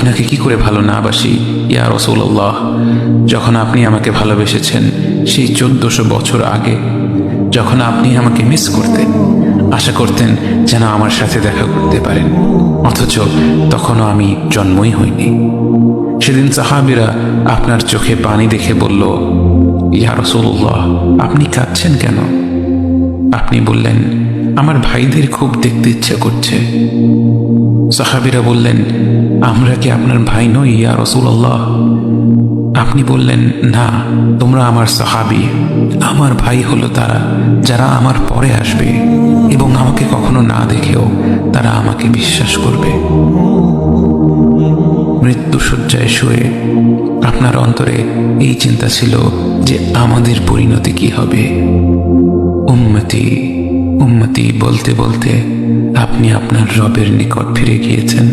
আপনাকে কি করে ভালো না বাসি ইয়া রাসূলুল্লাহ। যখন আপনি আমাকে ভালোবেসেছেন সেই 1400 বছর আগে, যখন আপনি আমাকে মিস করতেন, আশা করতেন যেন আমার সাথে দেখা করতে পারেন, অথচ তখনও আমি জন্মই হইনি। সেদিন সাহাবীরা আপনার চোখে পানি দেখে বলল, ইয়া রাসূলুল্লাহ, আপনি কাঁদছেন কেন? আপনি বললেন, আমার ভাইদের খুব দেখতে ইচ্ছে করছে। সাহাবীরা বললেন, আমরা কি আপনার ভাই নই ইয়া রাসূলুল্লাহ? আপনি বললেন, না, তোমরা আমার সাহাবী। আমার ভাই হলো তারা যারা আমার পরে আসবে এবং আমাকে কখনো না দেখেও তারা আমাকে বিশ্বাস করবে। মৃত্যু শয্যায় শুয়ে আপনার অন্তরে এই চিন্তা ছিল যে আমাদের পরিণতি কি হবে। উম্মতি উম্মতি বলতে বলতে আপনি আপনার রবের নিকট ফিরে গিয়েছেন।